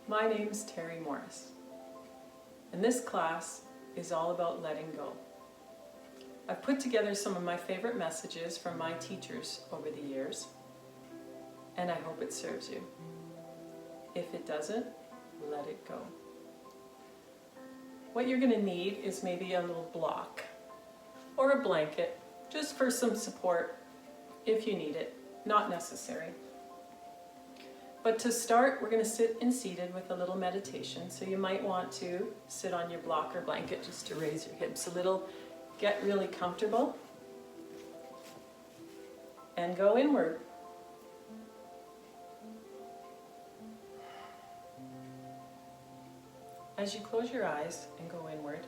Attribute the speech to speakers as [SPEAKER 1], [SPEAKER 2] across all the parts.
[SPEAKER 1] My name's Terry Morris, and this class is all about letting go. I've put together some of my favorite messages from my teachers over the years, and I hope it serves you. If it doesn't, let it go. What you're going to need is maybe a little block or a blanket, just for some support if you need it, not necessary. But to start, we're going to sit and seated with a little meditation. So you might want to sit on your block or blanket just to raise your hips a little, get really comfortable, and go inward. As you close your eyes and go inward,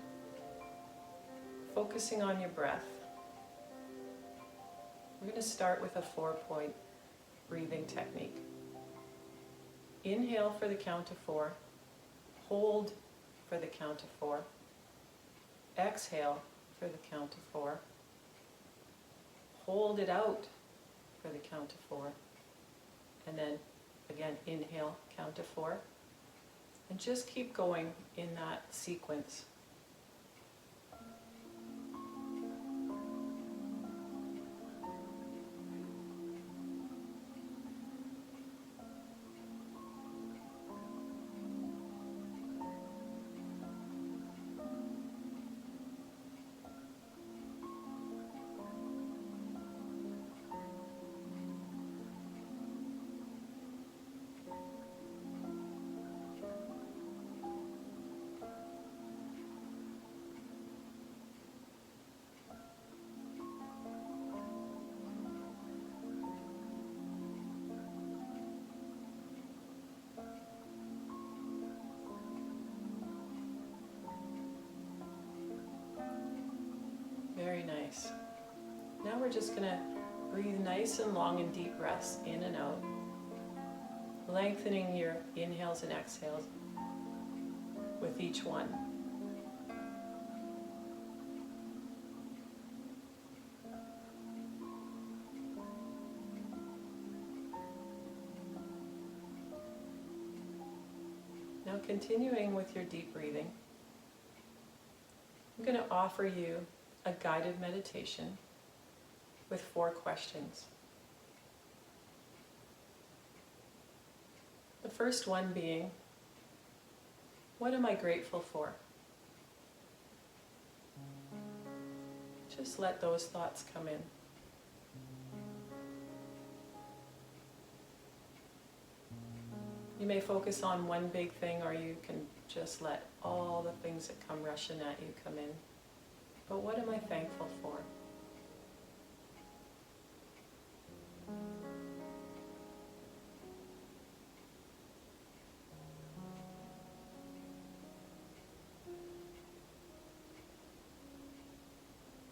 [SPEAKER 1] focusing on your breath, we're going to start with a 4-point breathing technique. Inhale for the count of 4, hold for the count of 4, exhale for the count of 4, hold it out for the count of 4, and then again inhale, count of 4, and just keep going in that sequence. Very nice. Now we're just going to breathe nice and long and deep breaths in and out, lengthening your inhales and exhales with each one. Now continuing with your deep breathing, I'm going to offer you a guided meditation with 4 questions. The first one being, what am I grateful for? Just let those thoughts come in. You may focus on one big thing, or you can just let all the things that come rushing at you come in. But what am I thankful for?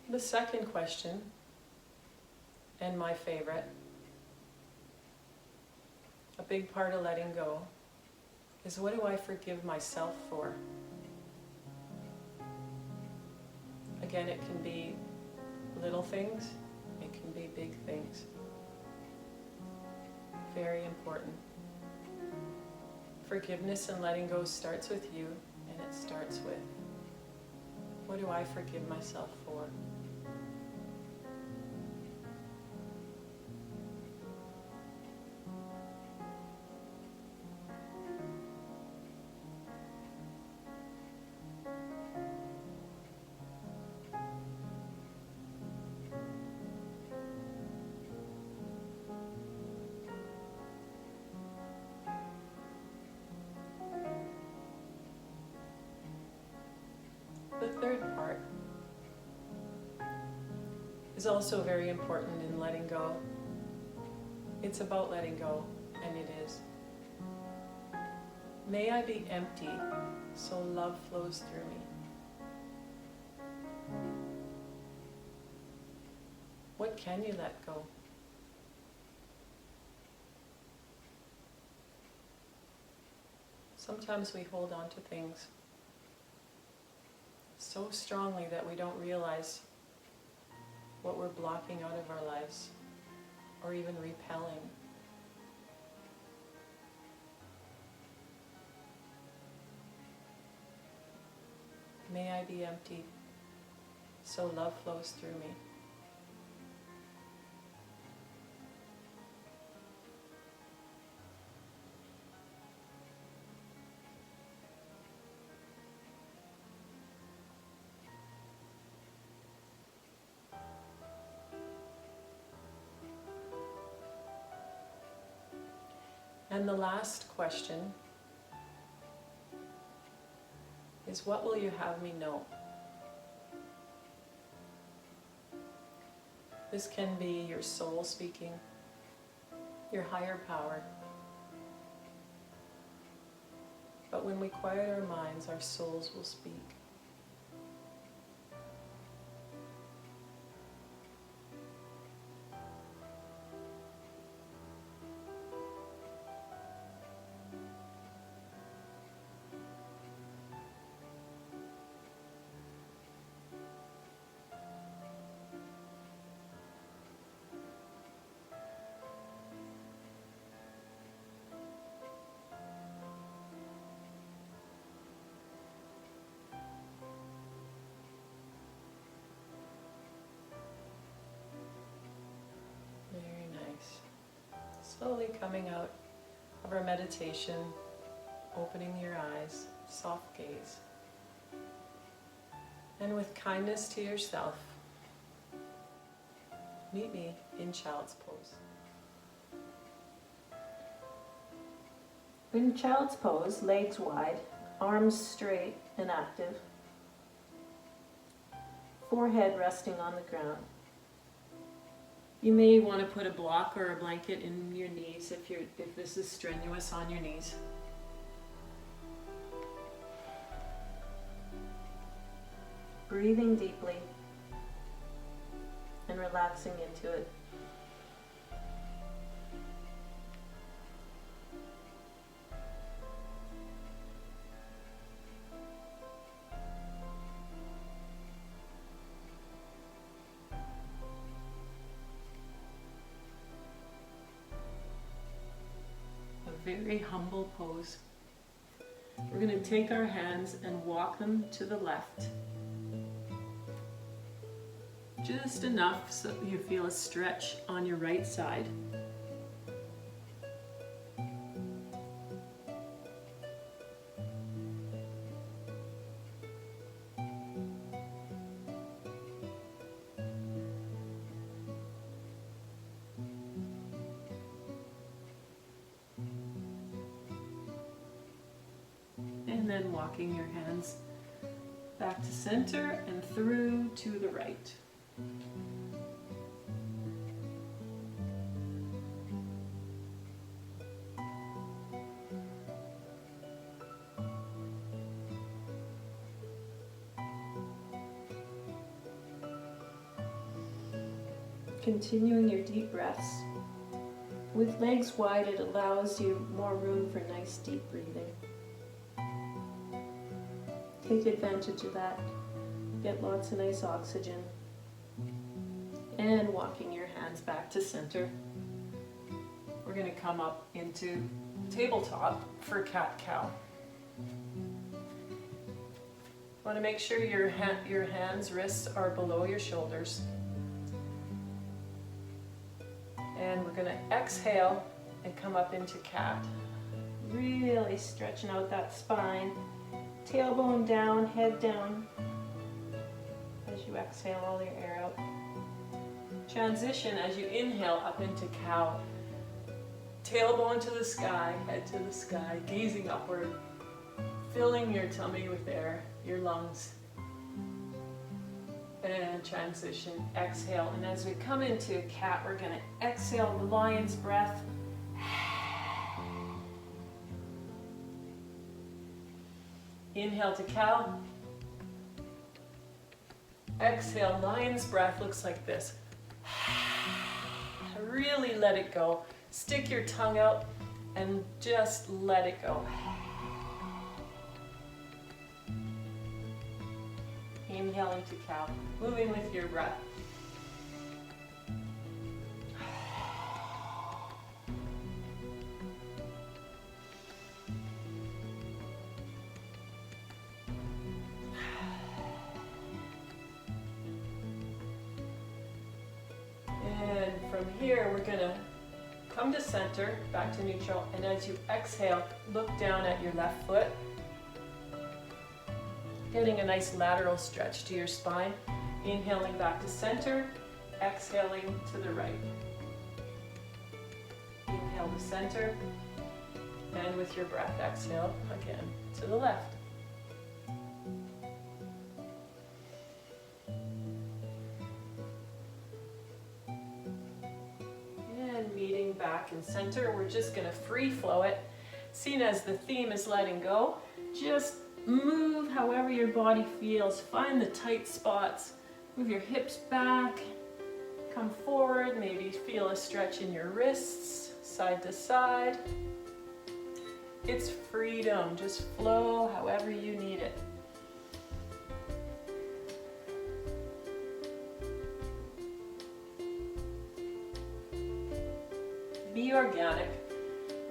[SPEAKER 1] The second question, and my favorite, a big part of letting go, is what do I forgive myself for? Again, it can be little things, it can be big things. Very important. Forgiveness and letting go starts with you, and it starts with, what do I forgive myself for? The third part is also very important in letting go. It's about letting go, and it is. May I be empty so love flows through me. What can you let go? Sometimes we hold on to things so strongly that we don't realize what we're blocking out of our lives, or even repelling. May I be empty, so love flows through me. And the last question is, what will you have me know? This can be your soul speaking, your higher power. But when we quiet our minds, our souls will speak. Very nice. Slowly coming out of our meditation, opening your eyes, soft gaze. And with kindness to yourself, meet me in Child's Pose. In Child's Pose, legs wide, arms straight and active, forehead resting on the ground. You may want to put a block or a blanket in your knees if this is strenuous on your knees. Breathing deeply and relaxing into it. A very humble pose. We're going to take our hands and walk them to the left. Just enough so you feel a stretch on your right side. And then walking your hands back to center and through to the right. Continuing your deep breaths. With legs wide, it allows you more room for nice deep breathing. Take advantage of that. Get lots of nice oxygen. And walking your hands back to center. We're going to come up into tabletop for cat-cow. Want to make sure your hands, wrists are below your shoulders. And we're going to exhale and come up into cat. Really stretching out that spine. Tailbone down, head down. As you exhale all your air out. Transition as you inhale up into cow. Tailbone to the sky, head to the sky, gazing upward. Filling your tummy with air, your lungs. And transition, exhale. And as we come into cat, we're going to exhale the lion's breath. Inhale to cow. Exhale, lion's breath looks like this. Really let it go. Stick your tongue out and just let it go. Inhale into cow, moving with your breath. here, we're gonna come to center, back to neutral, and as you exhale, look down at your left foot, getting a nice lateral stretch to your spine. Inhaling back to center, exhaling to the right. Inhale to center, and with your breath, exhale again to the left. Back in center, we're just going to free flow it. Seeing as the theme is letting go, just move however your body feels. Find the tight spots. Move your hips back, come forward, maybe feel a stretch in your wrists, side to side. It's freedom, just flow however you need it. Be organic.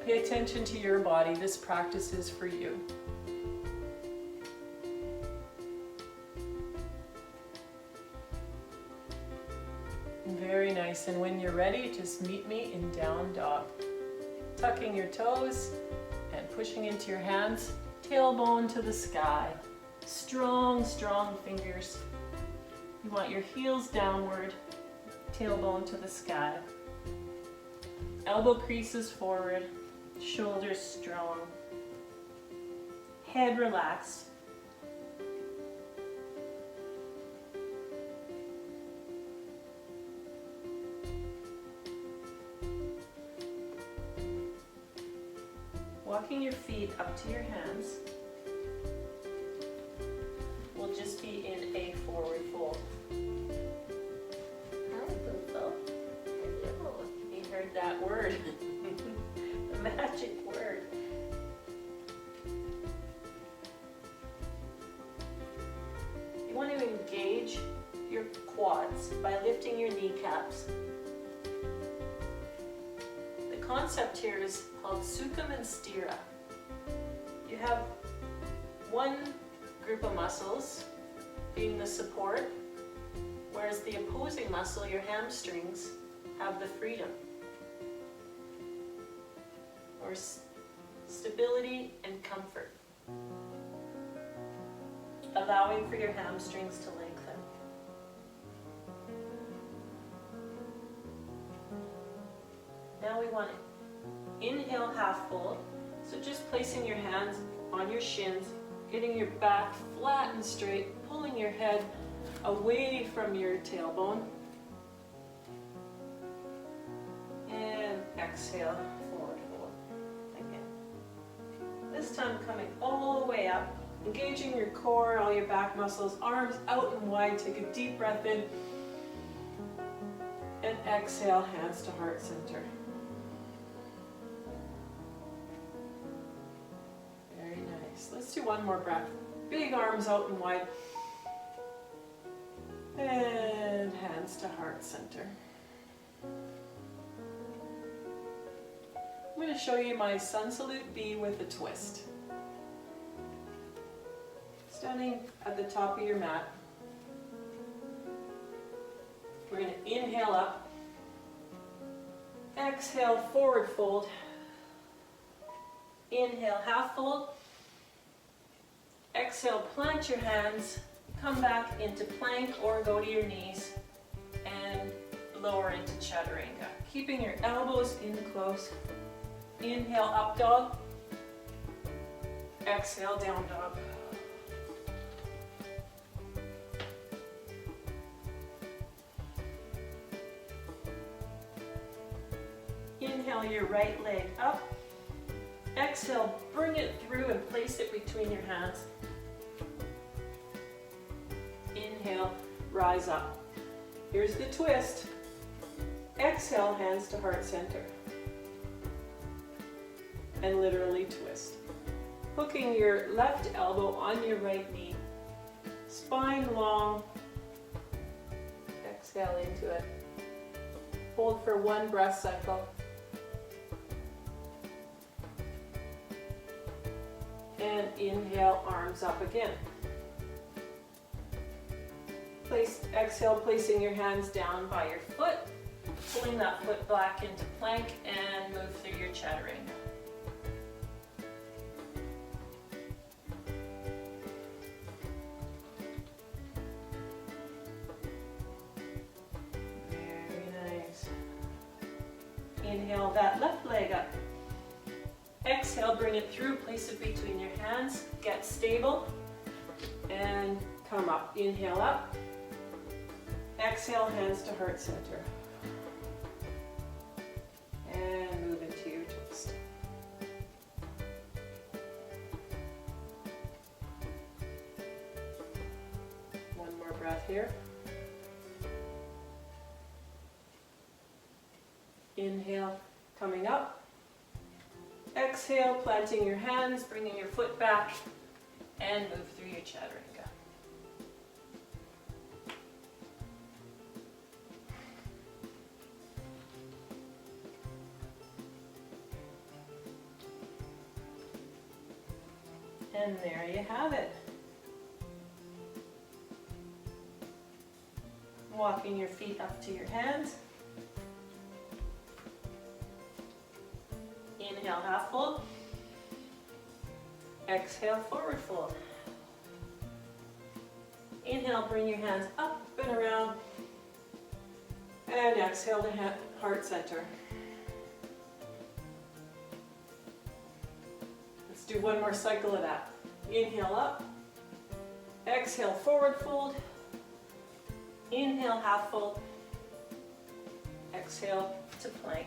[SPEAKER 1] Pay attention to your body. This practice is for you. Very nice. And when you're ready, just meet me in down dog. Tucking your toes and pushing into your hands. Tailbone to the sky. Strong, strong fingers. You want your heels downward. Tailbone to the sky. Elbow creases forward, shoulders strong, head relaxed. Walking your feet up to your hands will just be in a forward fold. That word, the magic word. You want to engage your quads by lifting your kneecaps. The concept here is called Sukham and Sthira. You have one group of muscles being the support, whereas the opposing muscle, your hamstrings, have the freedom. Or stability and comfort, allowing for your hamstrings to lengthen. Now we want to inhale half fold, so just placing your hands on your shins, getting your back flat and straight, pulling your head away from your tailbone, and exhale. This time coming all the way up, engaging your core, all your back muscles, arms out and wide. Take a deep breath in and exhale, hands to heart center. Very nice. Let's do one more breath. Big arms out and wide. And hands to heart center. I'm going to show you my sun salute B with a twist. Standing at the top of your mat. We're going to inhale up. Exhale, forward fold. Inhale, half fold. Exhale, plant your hands. Come back into plank or go to your knees. And lower into chaturanga. Keeping your elbows in close. Inhale, up dog. Exhale, down dog. Inhale your right leg up. Exhale, bring it through and place it between your hands. Inhale, rise up. Here's the twist. Exhale, hands to heart center. And literally twist. Hooking your left elbow on your right knee. Spine long. Exhale into it. Hold for one breath cycle. And inhale, arms up again. Exhale, placing your hands down by your foot. pulling that foot back into plank and move through your chaturanga. Very nice. Inhale that left leg up. Exhale, bring it through, place it between your hands, get stable, and come up. Inhale up. Exhale, hands to heart center. And move into your twist. One more breath here. Inhale, coming up. Exhale, planting your hands, bringing your foot back, and move through your chaturanga. And there you have it. Walking your feet up to your hands. Inhale, half fold. Exhale, forward fold. Inhale, bring your hands up and around. And exhale to heart center. Let's do one more cycle of that. Inhale up. Exhale, forward fold. Inhale, half fold. Exhale to plank.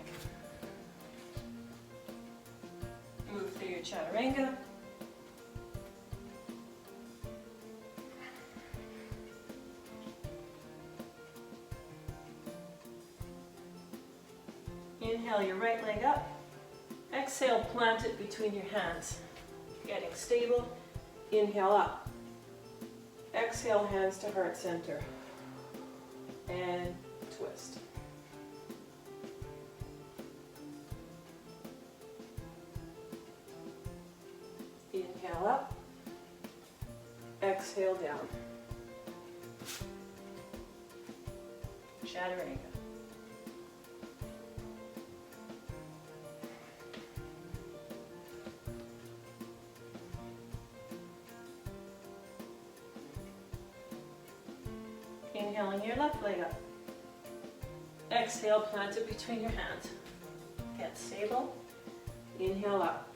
[SPEAKER 1] Move through your chaturanga. Inhale your right leg up. Exhale, plant it between your hands. Getting stable. Inhale up. Exhale, hands to heart center. And twist. Inhale up. Exhale down. Chaturanga. Inhaling your left leg up. Exhale, plant it between your hands. Get stable. Inhale up.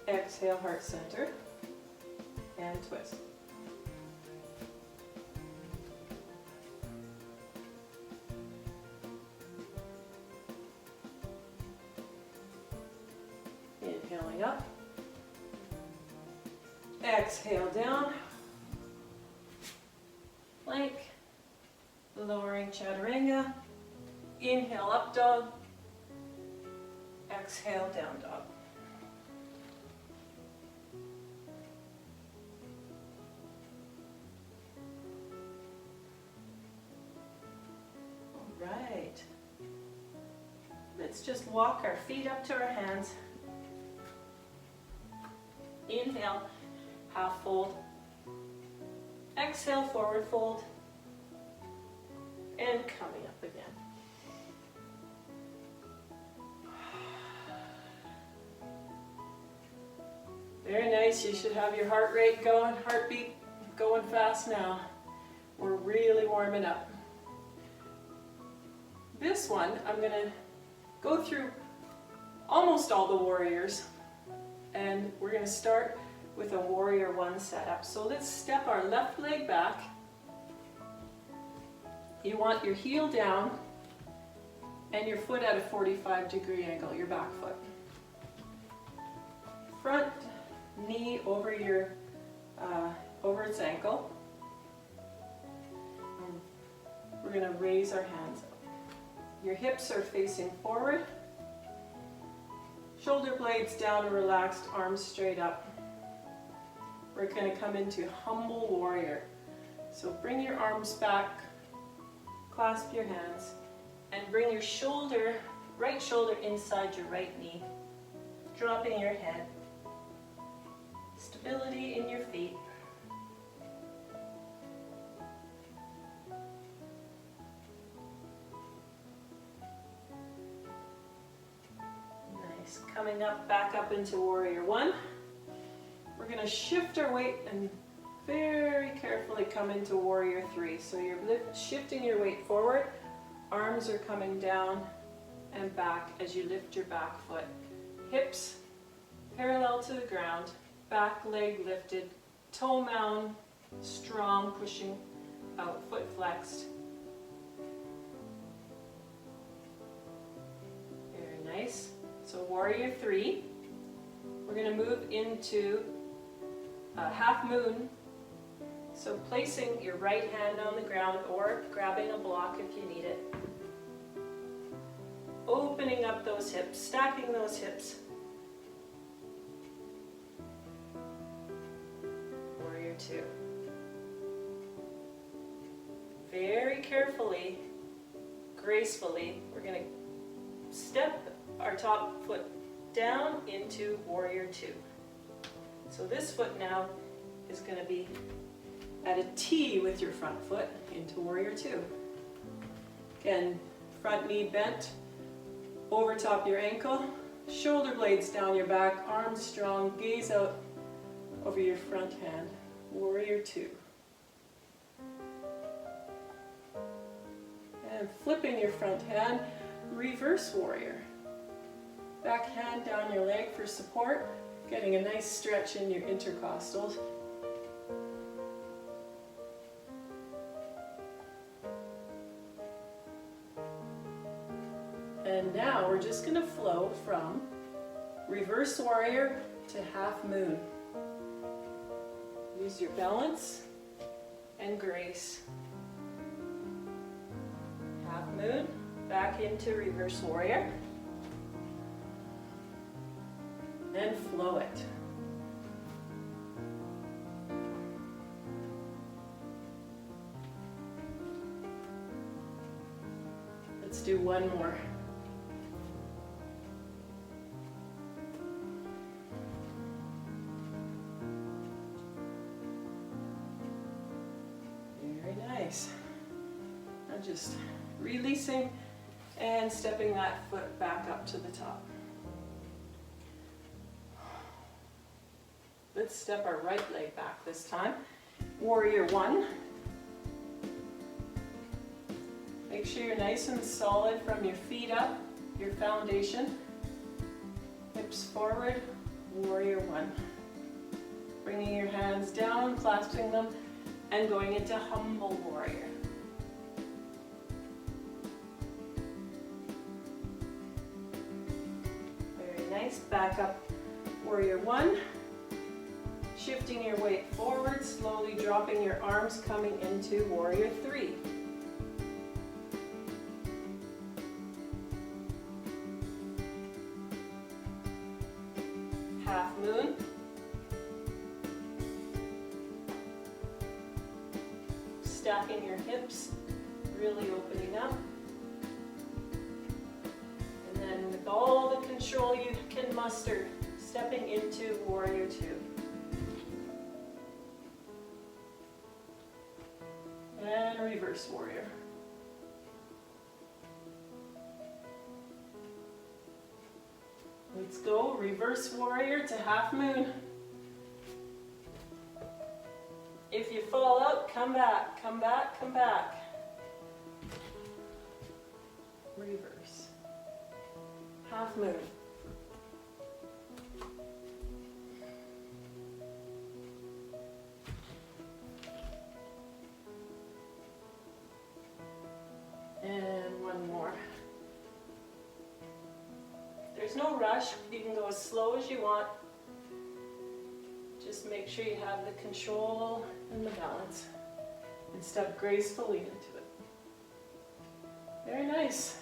[SPEAKER 1] Exhale, heart center. And twist. Inhaling up. Exhale down. Plank. Lowering chaturanga. Inhale, up dog. Exhale, down dog. All right. Let's just walk our feet up to our hands. Inhale, half fold. Exhale, forward fold. And coming up again. Very nice. You should have your heart rate going, heartbeat going fast now. We're really warming up. This one, I'm going to go through almost all the warriors, and we're going to start with a warrior one setup. So let's step our left leg back. You want your heel down and your foot at a 45-degree angle, your back foot. Front knee over its ankle. And we're going to raise our hands up. Your hips are facing forward. Shoulder blades down and relaxed, arms straight up. We're going to come into humble warrior. So bring your arms back, clasp your hands, and bring your right shoulder inside your right knee, dropping your head. Stability in your feet. Coming up, back up into warrior one. We're going to shift our weight and very carefully come into warrior three. So you're shifting your weight forward, arms are coming down and back as you lift your back foot. Hips parallel to the ground, back leg lifted, toe mound strong, pushing out, foot flexed. Very nice. So warrior three. We're going to move into half moon. So placing your right hand on the ground or grabbing a block if you need it. Opening up those hips, stacking those hips. Warrior two. Very carefully, gracefully, we're going to step our top foot down into warrior two. So this foot now is going to be at a T with your front foot into warrior two. Again, front knee bent over top your ankle, shoulder blades down your back, arms strong, gaze out over your front hand. Warrior two. And flipping your front hand, reverse warrior. Back hand down your leg for support, getting a nice stretch in your intercostals. And now we're just going to flow from reverse warrior to half moon. Use your balance and grace. Half moon, back into reverse warrior. And flow it. Let's do one more. Very nice. Now just releasing and stepping that foot back up to the top. Let's step our right leg back this time. Warrior one. Make sure you're nice and solid from your feet up, your foundation. Hips forward, warrior one. Bringing your hands down, clasping them, and going into humble warrior. Very nice. Back up, warrior one. Shifting your weight forward, slowly dropping your arms, coming into warrior three. Half moon. Stacking your hips, really opening up. And then with all the control you can muster, stepping into warrior two. And reverse warrior. Let's go, reverse warrior to half moon. If you fall out, come back, come back, come back. Reverse. Half moon. And one more. There's no rush. You can go as slow as you want. Just make sure you have the control and the balance. And step gracefully into it. Very nice.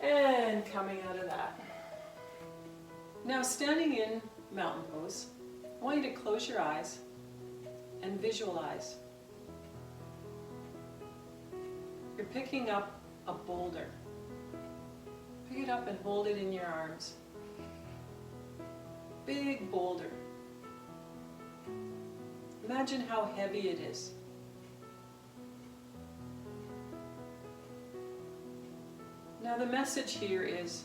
[SPEAKER 1] And coming out of that. Now standing in mountain pose, I want you to close your eyes and visualize. You're picking up a boulder. Pick it up and hold it in your arms. Big boulder. Imagine how heavy it is. Now the message here is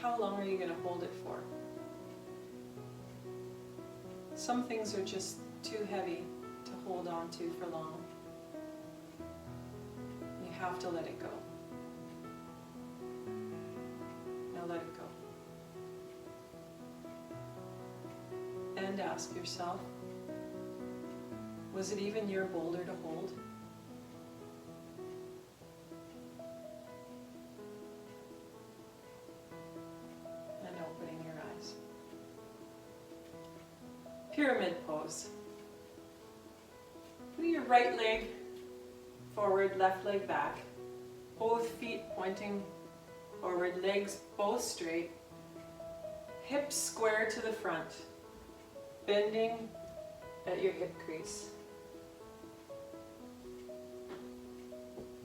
[SPEAKER 1] how long are you going to hold it for? Some things are just too heavy to hold on to for long. You have to let it go. Now let it go. And ask yourself, was it even your boulder to hold? And opening your eyes. Pyramid pose. Put your right leg forward, left leg back. Both feet pointing forward, legs both straight. Hips square to the front. Bending at your hip crease.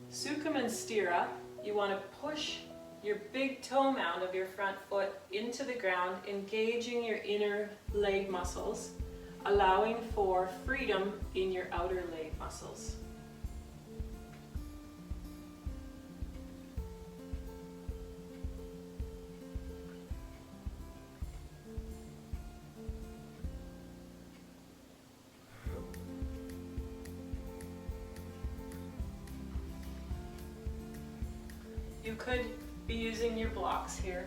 [SPEAKER 1] Sukham Sthira, you want to push your big toe mound of your front foot into the ground, engaging your inner leg muscles, allowing for freedom in your outer leg muscles. You could be using your blocks here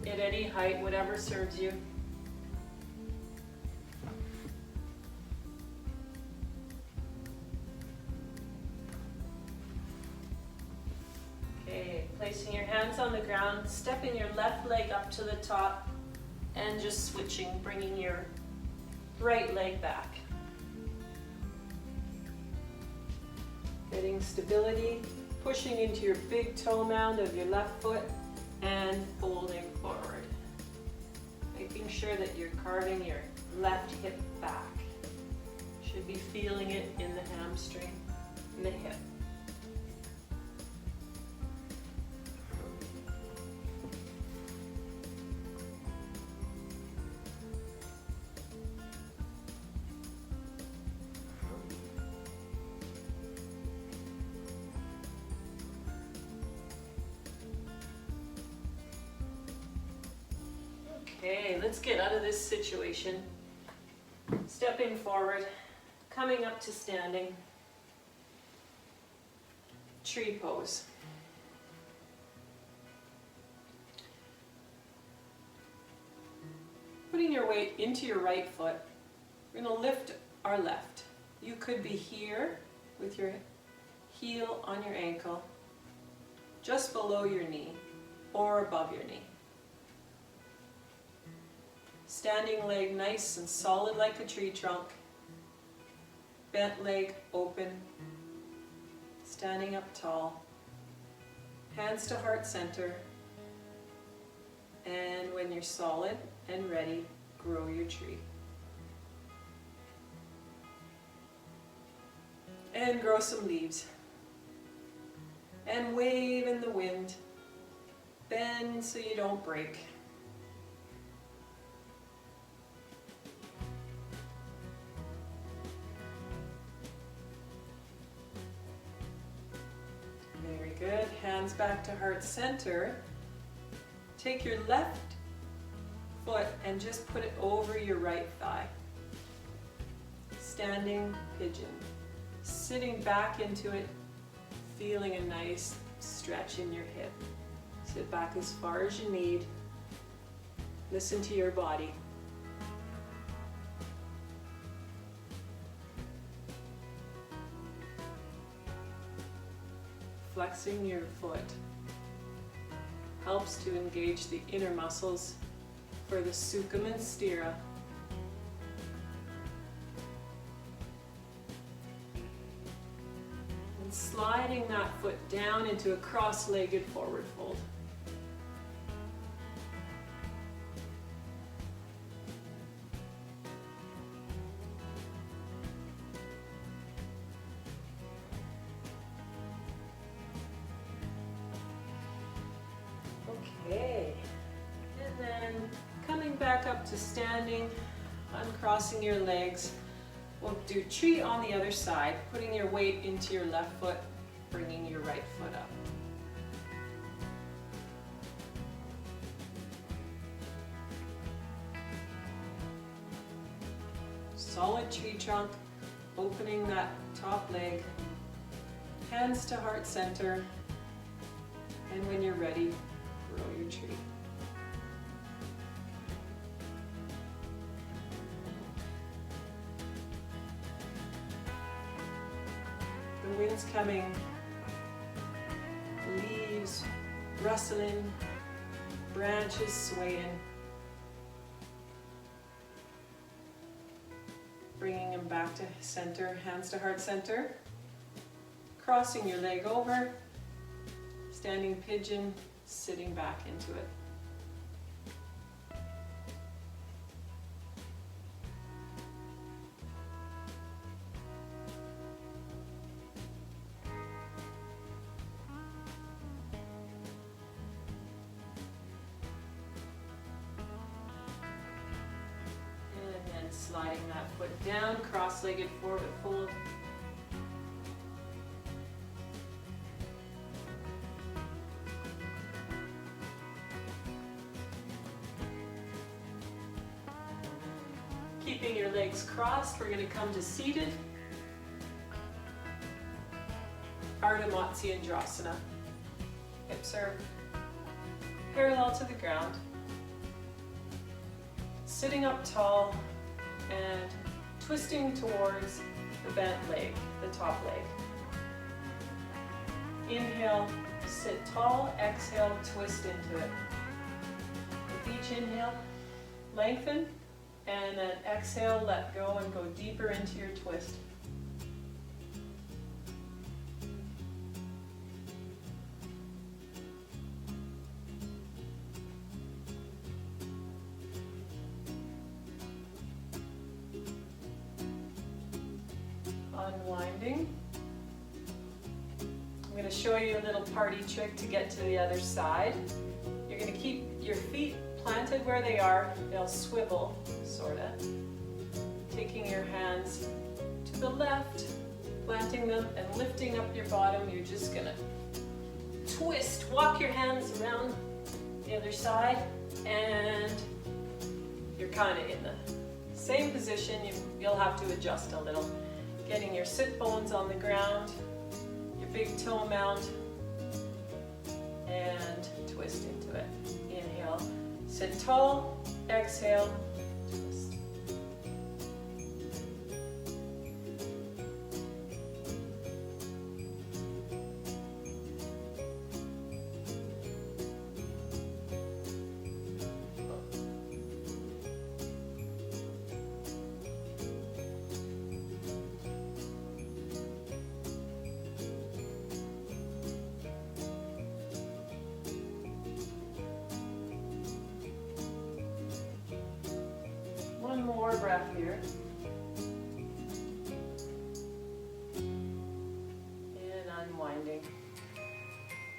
[SPEAKER 1] at any height, whatever serves you. Okay, placing your hands on the ground, stepping your left leg up to the top, and just switching, bringing your right leg back. Getting stability. Pushing into your big toe mound of your left foot and folding forward. Making sure that you're carving your left hip back. Should be feeling it in the hamstring, in the hip. Okay, let's get out of this situation. Stepping forward, coming up to standing. Tree pose. Putting your weight into your right foot, we're going to lift our left. You could be here with your heel on your ankle, just below your knee, or above your knee. Standing leg nice and solid like a tree trunk. Bent leg open. Standing up tall. Hands to heart center. And when you're solid and ready, grow your tree. And grow some leaves. And wave in the wind. Bend so you don't break. Good. Hands back to heart center. Take your left foot and just put it over your right thigh. Standing pigeon. Sitting back into it, feeling a nice stretch in your hip. Sit back as far as you need. Listen to your body. Flexing your foot helps to engage the inner muscles for the Sukham Sthira. And sliding that foot down into a cross-legged forward fold. Okay, and then coming back up to standing, uncrossing your legs. We'll do tree on the other side, putting your weight into your left foot, bringing your right foot up. solid tree trunk, opening that top leg, hands to heart center, and when you're ready, grow your tree. The wind's coming, leaves rustling, branches swaying. Bringing them back to center, hands to heart center. Crossing your leg over, standing pigeon, sitting back into it. Sliding that foot down, cross-legged forward fold. Keeping your legs crossed, we're going to come to seated. Ardha Matsyendrasana. Hips are parallel to the ground. Sitting up tall, and twisting towards the bent leg, the top leg. Inhale, sit tall, exhale, twist into it. With each inhale, lengthen, and then exhale, let go and go deeper into your twist. Unwinding. I'm going to show you a little party trick to get to the other side. You're going to keep your feet planted where they are. They'll swivel, sort of. Taking your hands to the left, planting them and lifting up your bottom. You're just going to twist, walk your hands around the other side, and you're kind of in the same position. You'll have to adjust a little. Getting your sit bones on the ground, your big toe mount, and twist into it. Inhale, sit tall, exhale, twist. One more breath here. And unwinding.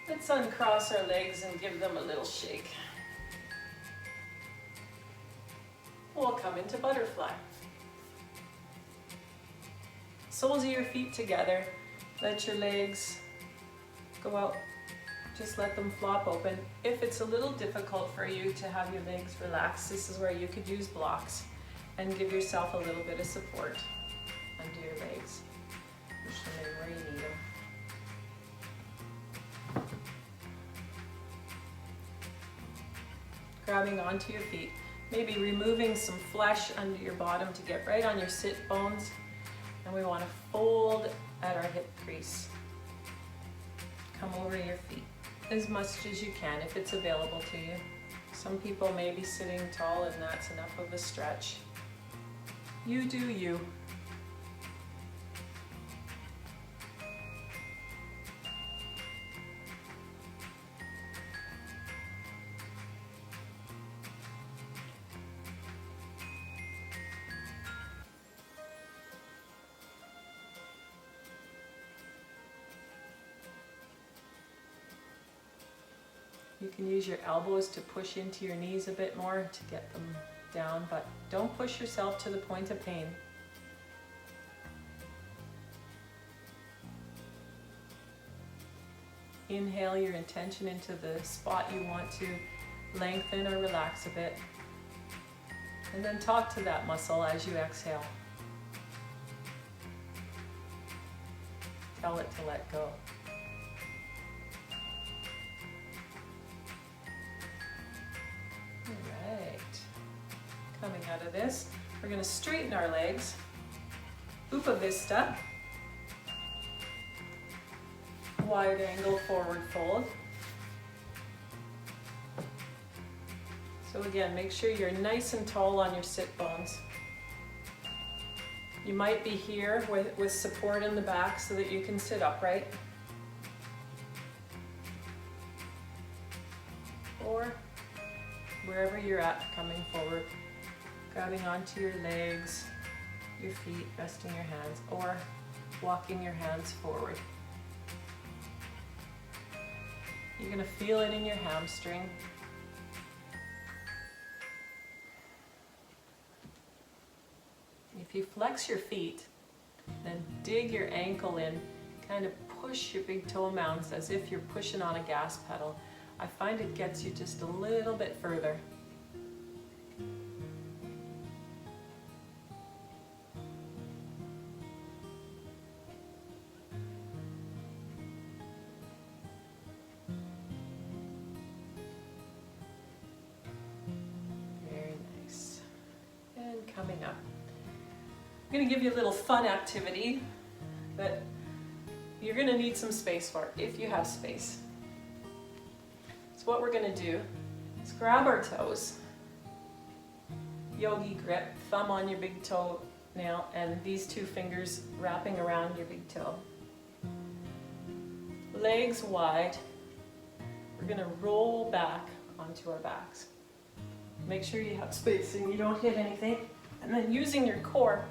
[SPEAKER 1] Let's uncross our legs and give them a little shake. We'll come into butterfly. Soles of your feet together. Let your legs go out. Just let them flop open. If it's a little difficult for you to have your legs relaxed, this is where you could use blocks and give yourself a little bit of support under your legs. Push them in where you need them. Grabbing onto your feet. Maybe removing some flesh under your bottom to get right on your sit bones. And we want to fold at our hip crease. Come over your feet as much as you can if it's available to you. Some people may be sitting tall and that's enough of a stretch. You do you. You can use your elbows to push into your knees a bit more to get them down, but don't push yourself to the point of pain. Inhale your intention into the spot you want to lengthen or relax a bit. And then talk to that muscle as you exhale. tell it to let go. All right. Coming out of this, we're going to straighten our legs. Upavista. Wide angle forward fold. So again, make sure you're nice and tall on your sit bones. You might be here with support in the back so that you can sit upright. Or wherever you're at, coming forward, grabbing onto your legs, your feet, resting your hands, or walking your hands forward. You're going to feel it in your hamstring. If you flex your feet, then dig your ankle in, kind of push your big toe mounts as if you're pushing on a gas pedal. I find it gets you just a little bit further. Very nice. And coming up. I'm going to give you a little fun activity that you're going to need some space for, if you have space. So what we're going to do is grab our toes, yogi grip, thumb on your big toe nail, and these two fingers wrapping around your big toe. Legs wide. We're going to roll back onto our backs. Make sure you have space and you don't hit anything. And then using your core,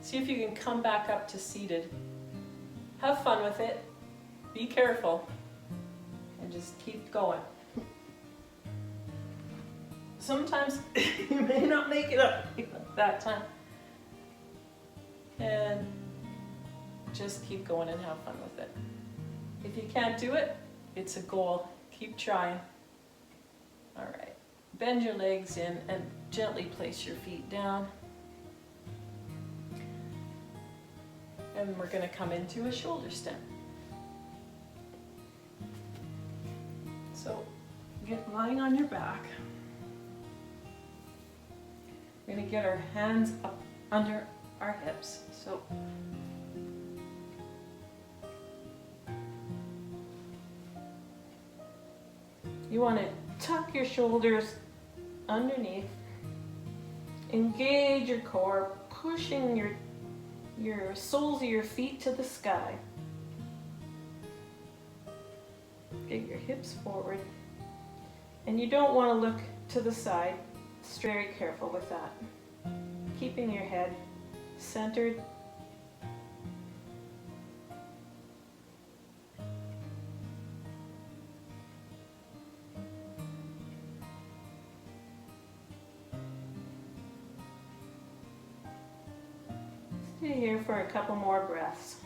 [SPEAKER 1] see if you can come back up to seated. Have fun with it. Be careful. And just keep going. Sometimes you may not make it up that time. And just keep going and have fun with it. If you can't do it, it's a goal. Keep trying. All right. Bend your legs in and gently place your feet down. And we're going to come into a shoulder stem. So get lying on your back. We're going to get our hands up under our hips. So you want to tuck your shoulders underneath. Engage your core, pushing your soles of your feet to the sky. Get your hips forward. And you don't want to look to the side. Just very careful with that. Keeping your head centered. Stay here for a couple more breaths.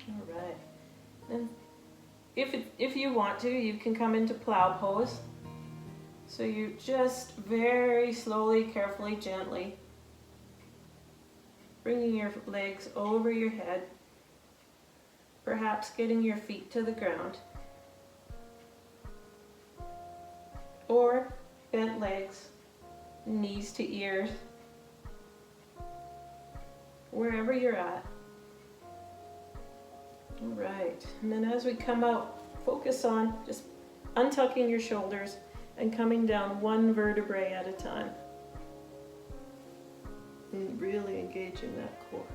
[SPEAKER 1] All right. And if you want to, you can come into plow pose. So you just very slowly, carefully, gently bringing your legs over your head. Perhaps getting your feet to the ground, or bent legs, knees to ears, wherever you're at. All right, and then as we come out, focus on just untucking your shoulders and coming down one vertebrae at a time. And really engaging that core.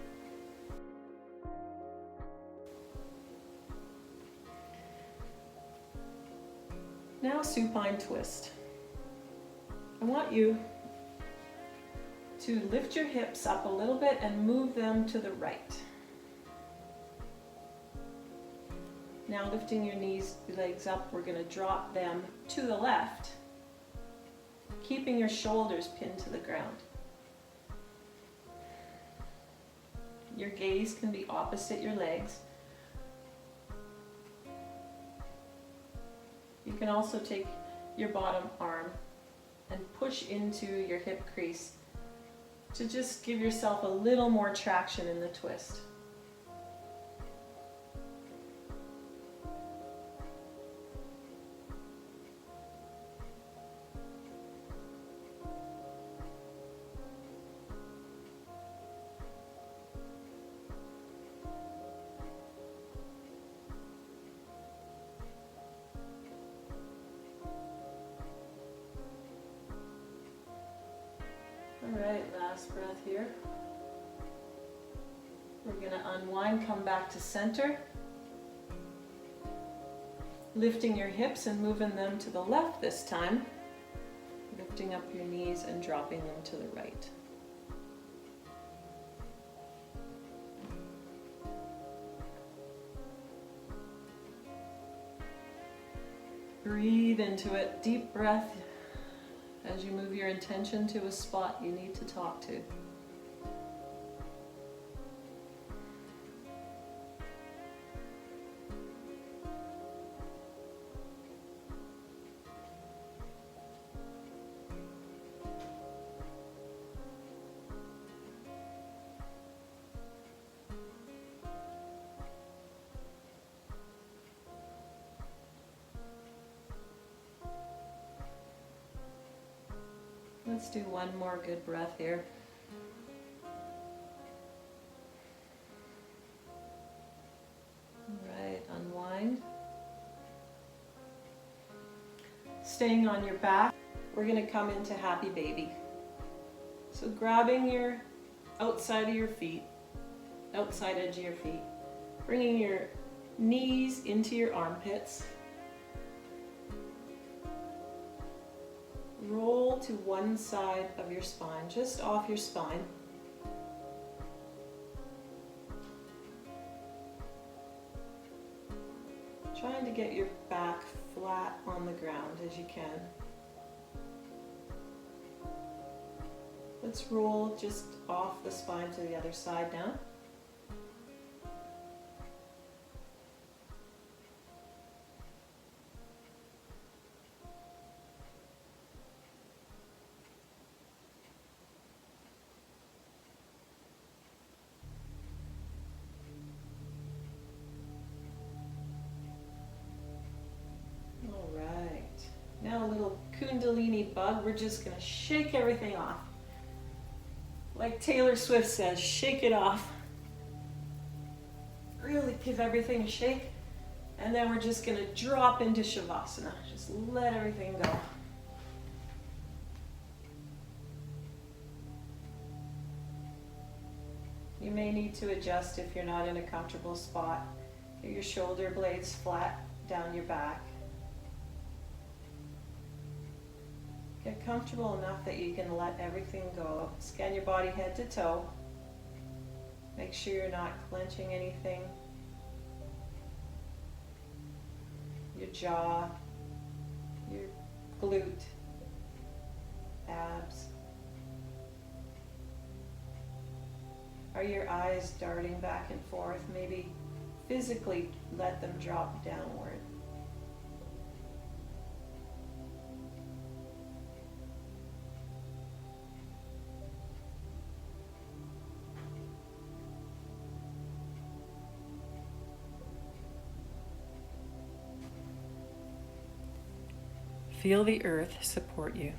[SPEAKER 1] Now supine twist. I want you to lift your hips up a little bit and move them to the right. Now lifting your legs up, we're going to drop them to the left, keeping your shoulders pinned to the ground. Your gaze can be opposite your legs. You can also take your bottom arm and push into your hip crease to just give yourself a little more traction in the twist. All right, last breath here. We're going to unwind, come back to center. Lifting your hips and moving them to the left this time. Lifting up your knees and dropping them to the right. Breathe into it, deep breath. As you move your intention to a spot you need to talk to. Let's do one more good breath here. All right, unwind. Staying on your back, we're going to come into happy baby. So grabbing your outside of your feet, outside edge of your feet, bringing your knees into your armpits. Roll to one side of your spine, just off your spine. Trying to get your back flat on the ground as you can. Let's roll just off the spine to the other side now. Now a little Kundalini bug. We're just going to shake everything off. Like Taylor Swift says, shake it off. Really give everything a shake. And then we're just going to drop into Shavasana. Just let everything go. You may need to adjust if you're not in a comfortable spot. Get your shoulder blades flat down your back. Get comfortable enough that you can let everything go. Scan your body head to toe. Make sure you're not clenching anything. Your jaw, your glute, abs. Are your eyes darting back and forth? Maybe physically let them drop downward. Feel the earth support you,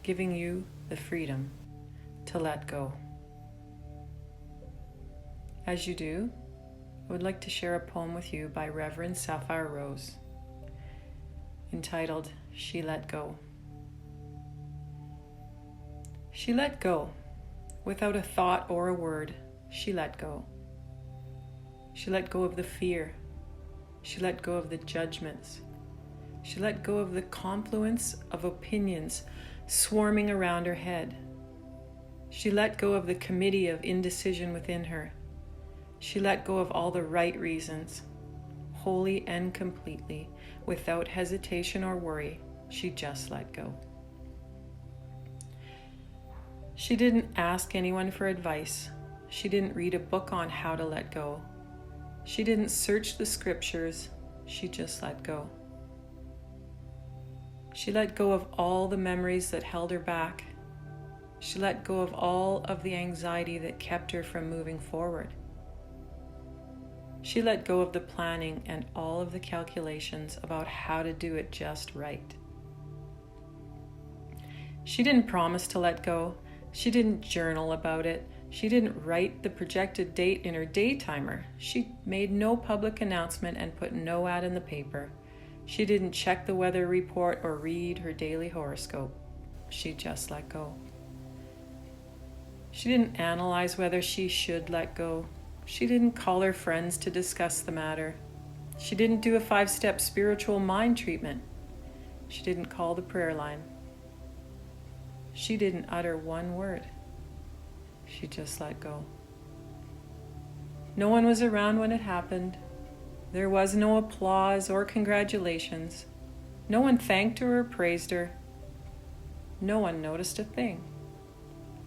[SPEAKER 1] giving you the freedom to let go. As you do, I would like to share a poem with you by Reverend Sapphire Rose, entitled, She Let Go. She let go. Without a thought or a word, she let go. She let go of the fear. She let go of the judgments. She let go of the confluence of opinions swarming around her head. She let go of the committee of indecision within her. She let go of all the right reasons. Wholly and completely, without hesitation or worry, she just let go. She didn't ask anyone for advice. She didn't read a book on how to let go. She didn't search the scriptures. She just let go. She let go of all the memories that held her back. She let go of all of the anxiety that kept her from moving forward. She let go of the planning and all of the calculations about how to do it just right. She didn't promise to let go. She didn't journal about it. She didn't write the projected date in her day timer. She made no public announcement and put no ad in the paper. She didn't check the weather report or read her daily horoscope. She just let go. She didn't analyze whether she should let go. She didn't call her friends to discuss the matter. She didn't do a 5-step spiritual mind treatment. She didn't call the prayer line. She didn't utter one word. She just let go. No one was around when it happened. There was no applause or congratulations. No one thanked her or praised her. No one noticed a thing.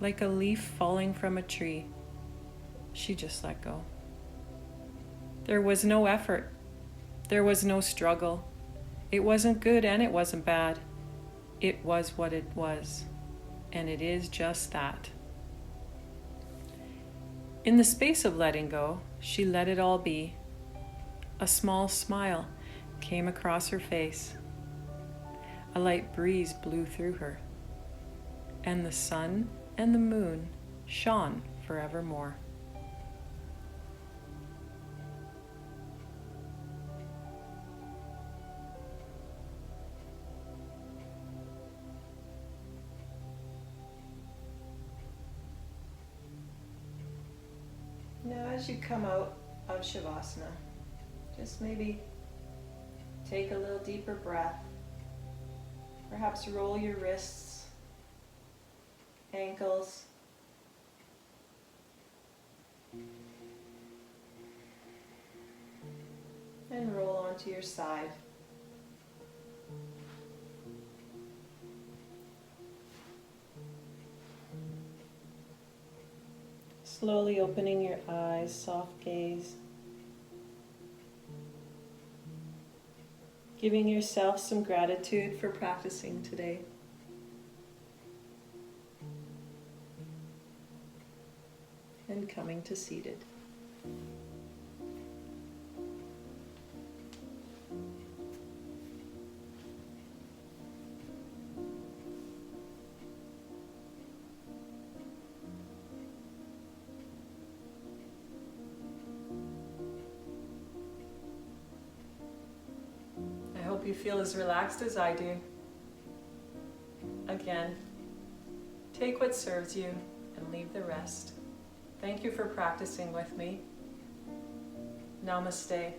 [SPEAKER 1] Like a leaf falling from a tree, she just let go. There was no effort. There was no struggle. It wasn't good and it wasn't bad. It was what it was. And it is just that. In the space of letting go, she let it all be. A small smile came across her face. A light breeze blew through her. And the sun and the moon shone forevermore. Now as you come out of Shavasana, just maybe take a little deeper breath. Perhaps roll your wrists, ankles, and roll onto your side. Slowly opening your eyes, soft gaze. Giving yourself some gratitude for practicing today. And coming to seated. I hope you feel as relaxed as I do. Again, take what serves you and leave the rest. Thank you for practicing with me. Namaste.